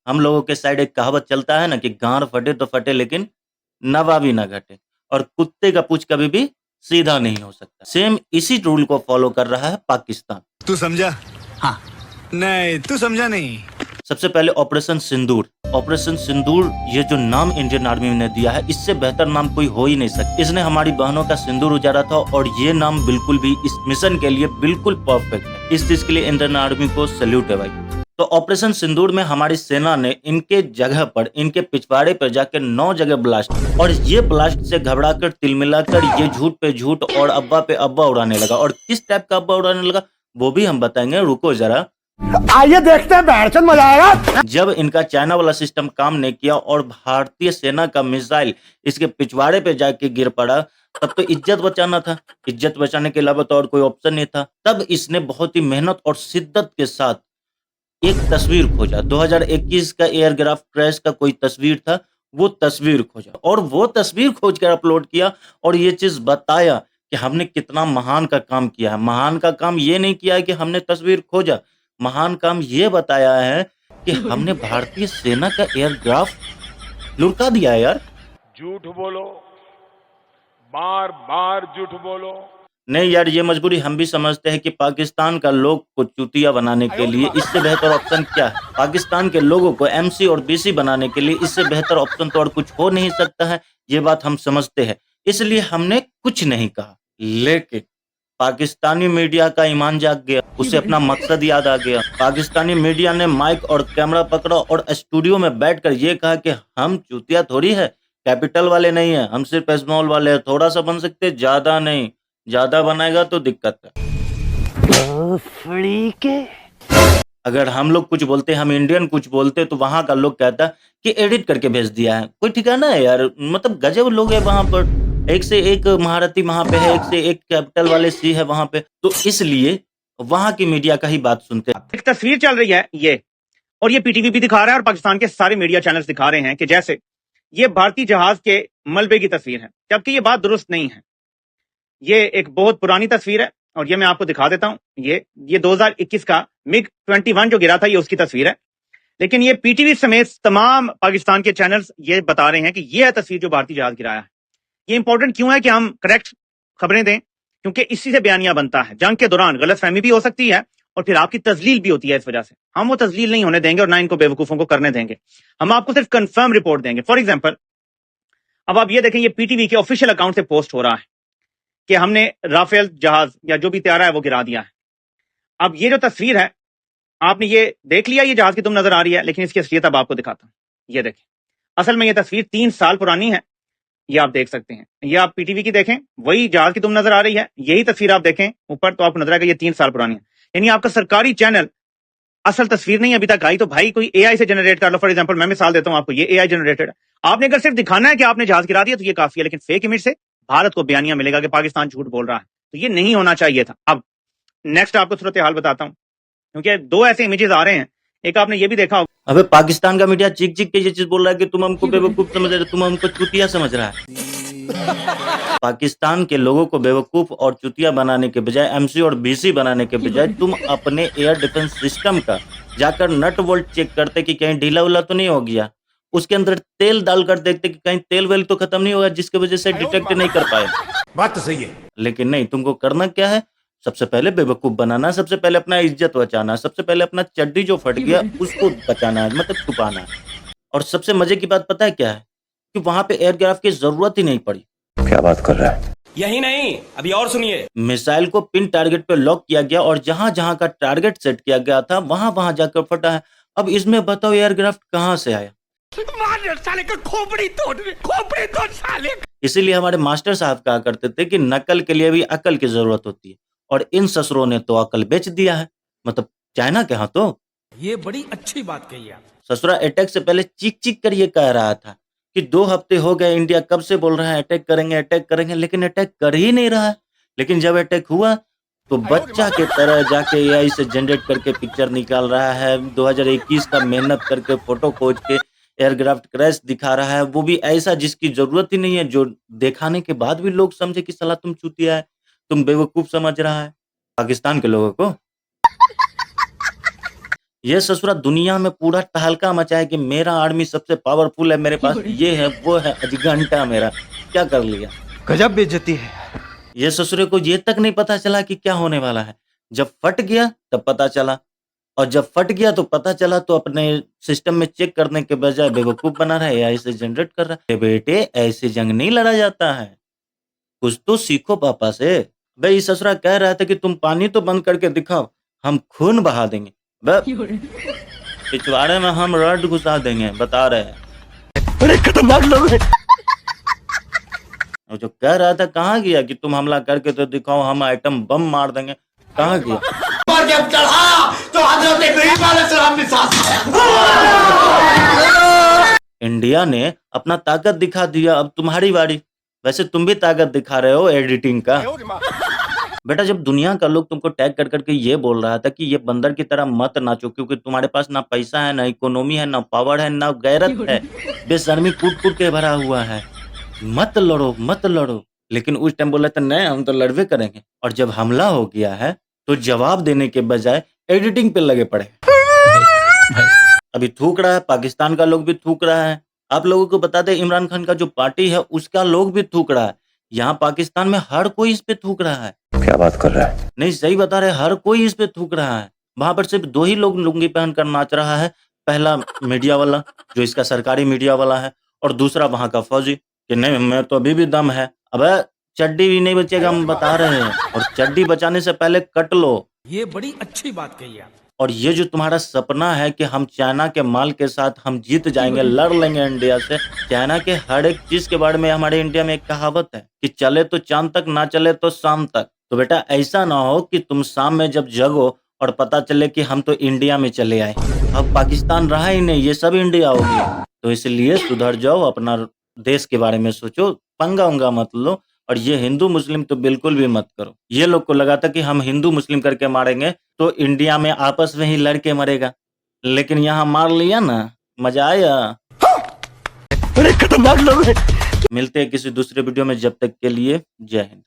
हम लोगों के साइड एक कहावत चलता है ना कि गाँड़ फटे तो फटे लेकिन नवाबी ना घटे और कुत्ते का पूंछ कभी भी सीधा नहीं हो सकता। सेम इसी रूल को फॉलो कर रहा है पाकिस्तान। तू समझा? हाँ। नहीं, तू समझा नहीं। सबसे पहले ऑपरेशन सिंदूर। ऑपरेशन सिंदूर ये जो नाम इंडियन आर्मी ने दिया है, इससे बेहतर नाम कोई हो ही नहीं सकता। इसने हमारी बहनों का सिंदूर उजाड़ा था और ये नाम बिल्कुल भी इस मिशन के लिए बिल्कुल परफेक्ट है। इस चीज के लिए इंडियन आर्मी को सैल्यूट है भाई। तो ऑपरेशन सिंदूर में हमारी सेना ने इनके जगह पर, इनके पिछवाड़े पर जाकर 9 जगह ब्लास्ट, और ये ब्लास्ट से घबराकर तिलमिलाकर ये झूठ पे झूठ और अब्बा पे अब्बा उड़ाने लगा। और किस टाइप का अब्बा उड़ाने लगा वो भी हम बताएंगे, रुको जरा। आइए देखते हैं, बैठचंद मजा आएगा। जब इनका चाइना वाला सिस्टम काम नहीं किया और भारतीय सेना का मिसाइल इसके पिछवाड़े पे जाके गिर पड़ा, तब तो इज्जत बचाना था। इज्जत बचाने के अलावा तो और कोई ऑप्शन नहीं था। तब इसने बहुत ही मेहनत और शिद्दत के साथ एक तस्वीर खोजा। 2021 का एयरक्राफ्ट क्रैश का कोई तस्वीर था, वो तस्वीर खोजा और वो तस्वीर खोज कर अपलोड किया और ये चीज बताया कि हमने कितना महान का काम किया है। महान का काम ये नहीं किया है कि हमने तस्वीर खोजा, महान काम ये बताया है कि हमने भारतीय सेना का एयरक्राफ्ट लुढ़का दिया है यार। झूठ बोलो, बार बार झूठ बोलो। नहीं यार, ये मजबूरी हम भी समझते हैं कि पाकिस्तान का लोग को चूतिया बनाने के लिए इससे बेहतर ऑप्शन क्या है। पाकिस्तान के लोगों को एमसी और बीसी बनाने के लिए इससे बेहतर ऑप्शन तो और कुछ हो नहीं सकता है। ये बात हम समझते हैं, इसलिए हमने कुछ नहीं कहा। लेकिन पाकिस्तानी मीडिया का ईमान जाग गया, उसे अपना मकसद याद आ गया। पाकिस्तानी मीडिया ने माइक और कैमरा पकड़ा और स्टूडियो में बैठकर ये कहा कि हम चूतिया थोड़ी है, कैपिटल वाले नहीं है, हम सिर्फ स्मॉल वाले हैं, थोड़ा सा बन सकते, ज्यादा नहीं। ज्यादा बनाएगा तो दिक्कत है। अगर हम लोग कुछ बोलते, हम इंडियन कुछ बोलते, तो वहां का लोग कहता कि एडिट करके भेज दिया है। कोई ठिकाना है यार, मतलब गजब लोग है वहां पर, एक से एक महारथी वहां पे है, एक से एक कैपिटल वाले सी है वहां पे। तो इसलिए वहां की मीडिया का ही बात सुनते हैं। एक तस्वीर चल रही है ये, और ये पीटीवी भी दिखा रहा है और पाकिस्तान के सारे मीडिया चैनल्स दिखा रहे हैं कि जैसे ये भारतीय जहाज के मलबे की तस्वीर है, जबकि ये बात दुरुस्त नहीं है। ये एक बहुत पुरानी तस्वीर है और ये मैं आपको दिखा देता हूं। ये 2021 का मिग 21 जो गिरा था, ये उसकी तस्वीर है। लेकिन ये पीटीवी समेत तमाम पाकिस्तान के चैनल्स ये बता रहे हैं कि ये है तस्वीर जो भारतीय जहाज गिराया है। ये इंपॉर्टेंट क्यों है कि हम करेक्ट खबरें दें, क्योंकि इसी से बयानिया बनता है। जंग के दौरान गलतफहमी भी हो सकती है और फिर आपकी तजलील भी होती है। इस वजह से हम वो तजलील नहीं होने देंगे और ना इनको बेवकूफों को करने देंगे। हम आपको सिर्फ कंफर्म रिपोर्ट देंगे। फॉर एग्जाम्पल, अब आप ये देखें, ये पीटीवी के ऑफिशियल अकाउंट से पोस्ट हो रहा है कि हमने राफेल जहाज या जो भी तैयारा है वो गिरा दिया है। अब ये जो तस्वीर है, आपने ये देख लिया, ये जहाज की तुम नजर आ रही है, लेकिन इसकी असलियत अब आपको दिखाता हूं। ये देखें, असल में ये तस्वीर 3 साल पुरानी है। ये आप देख सकते हैं, ये आप पीटीवी की देखें, वही जहाज की तुम नजर आ रही है। यही तस्वीर आप देखें ऊपर तो आपको नजर आएगा ये 3 साल पुरानी है। यानी आपका सरकारी चैनल असल तस्वीर नहीं अभी तक आई, तो भाई कोई एआई से जनरेट कर लो। फॉर एग्जांपल, मैं मिसाल देता हूं आपको, ये एआई जनरेटेड है। आपने अगर सिर्फ दिखाना है कि आपने जहाज गिरा दिया तो ये काफी है, लेकिन फेक इमेज से भारत को बयानिया मिलेगा कि पाकिस्तान झूठ बोल रहा है, तो ये नहीं होना चाहिए था। अब नेक्स्ट आपको सूरत हाल बताता हूं, क्योंकि 2 ऐसे इमेजेस आ रहे हैं। एक आपने ये भी देखा होगा। अबे पाकिस्तान का मीडिया चीख चीख के ये चीज बोल रहा है कि तुम हमको बेवकूफ समझ रहे हो, तुम हमको चूतिया समझ रहा है। पाकिस्तान के लोगों को बेवकूफ और चुतिया बनाने के बजाय, एमसी और बीसी बनाने के बजाय, तुम अपने एयर डिफेंस सिस्टम का जाकर नट बोल्ट चेक करते कि कहीं ढीला उला तो नहीं हो गया। उसके अंदर तेल डालकर देखते कि कहीं तेल वेल तो खत्म नहीं होगा, जिसकी वजह से डिटेक्ट नहीं कर पाए। बात तो सही है। लेकिन नहीं, तुमको करना क्या है, सबसे पहले बेवकूफ बनाना, सबसे पहले अपना इज्जत बचाना, सबसे पहले अपना चड्डी जो फट गया उसको बचाना है, मतलब छुपाना है। और सबसे मजे की बात पता है क्या है, कि वहां पे एयरक्राफ्ट की जरूरत ही नहीं पड़ी। क्या बात कर रहा है? यही नहीं, अभी और सुनिए। मिसाइल को पिन टारगेट पे लॉक किया गया और जहां जहां का टारगेट सेट किया गया था वहां वहां जाकर फटा है। अब इसमें बताओ एयरक्राफ्ट कहां से आया? साले का खोपड़ी तोड़ साले। इसीलिए हमारे मास्टर साहब कहा करते थे कि नकल के लिए भी अकल की जरूरत होती है, और इन ससुरों ने तो अकल बेच दिया है, मतलब चाइना के हाथों। ये बड़ी अच्छी बात कही आप। ससुरा अटैक से पहले चीख चीख कर ये कह रहा था कि 2 हफ्ते हो गए, इंडिया कब से बोल रहा है अटैक करेंगे, लेकिन अटैक कर ही नहीं रहा है। लेकिन जब अटैक हुआ तो बच्चा के तरह जाके एआई से जनरेट करके पिक्चर निकाल रहा है। 2021 का मेहनत करके फोटो खोज के एयरक्राफ्ट क्रैश दिखा रहा है, वो भी ऐसा जिसकी जरूरत ही नहीं है, जो दिखाने के बाद भी लोग समझे कि साला तुम चूतिया है, तुम बेवकूफ समझ रहा है पाकिस्तान के लोगों को। ये ससुरा दुनिया में पूरा तहलका मचाया कि मेरा आर्मी सबसे पावरफुल है, मेरे पास ये है, वो है, अजगंटा मेरा। क्या कर लिया? गजब बेइज्जती है। ये ससुरे को ये तक नहीं पता चला कि क्या होने वाला है। जब फट गया तब पता चला, और जब फट गया तो पता चला तो अपने सिस्टम में चेक करने के बजाय बेवकूफ बना रहा है, एआई से जनरेट कर रहा है। बेटे ऐसे जंग नहीं लड़ा जाता है, कुछ तो सीखो पापा से। बे ये ससुरा कह रहा था कि तुम पानी तो बंद करके दिखाओ, हम खून बहा देंगे। बे पिछवाड़े में हम रड घुसा देंगे, बता रहे हैं। बड़े खतरनाक लोग हैं। और जो कह रहा था कहाँ गया कि तुम हमला करके तो दिखाओ, हम आइटम बम मार देंगे, कहाँ गया? जब चढ़ा तो हजरत इब्राहीम अलैहिस्सलाम ने सांस इंडिया ने अपना ताकत दिखा दिया, अब तुम्हारी बारी। वैसे तुम भी ताकत दिखा रहे हो एडिटिंग का। बेटा जब दुनिया का लोग तुमको टैग कर करके ये बोल रहा था कि ये बंदर की तरह मत नाचो क्योंकि तुम्हारे पास ना पैसा है, ना इकोनॉमी है, ना पावर है, ना गैरत है, बेशर्मी कूट कूट के भरा हुआ है, मत लड़ो मत लड़ो। लेकिन उस टाइम बोला था नहीं हम तो लड़वे करेंगे, और जब हमला हो गया है तो जवाब देने के बजाय एडिटिंग पे लगे पड़े। अभी थूक रहा है, पाकिस्तान का लोग भी थूक रहा है। आप लोगों को बता दें इमरान खान का जो पार्टी है उसका लोग भी थूक रहा है। यहाँ पाकिस्तान में हर कोई इस पे थूक रहा है। क्या बात कर रहा है? नहीं सही बता रहे, हर कोई इस पे थूक रहा है। वहां पर सिर्फ 2 ही लोग लुंगी पहनकर नाच रहा है, पहला मीडिया वाला जो इसका सरकारी मीडिया वाला है, और दूसरा वहां का फौजी कि नहीं मैं तो अभी भी दम है। अबे चड्डी भी नहीं बचेगा, हम बता रहे हैं, और चड्डी बचाने से पहले कट लो। ये बड़ी अच्छी बात कही आप। और ये जो तुम्हारा सपना है कि हम चाइना के माल के साथ हम जीत जाएंगे, लड़ लेंगे इंडिया से, चाइना के हर एक चीज के बारे में हमारे इंडिया में एक कहावत है कि चले तो चांद तक, ना चले तो शाम तक। तो बेटा ऐसा ना हो कि तुम शाम में जब जगो और पता चले कि हम तो इंडिया में चले आए, अब पाकिस्तान रहा ही नहीं, ये सब इंडिया हो गया। तो इसलिए सुधर जाओ, अपना देश के बारे में सोचो, पंगा उंगा मत लो, और ये हिंदू मुस्लिम तो बिल्कुल भी मत करो। ये लोग को लगा था कि हम हिंदू मुस्लिम करके मारेंगे तो इंडिया में आपस में ही लड़के मरेगा, लेकिन यहाँ मार लिया ना, मजा आया। बड़े खतरनाक लोग हैं। मिलते हैं किसी दूसरे वीडियो में, जब तक के लिए जय हिंद।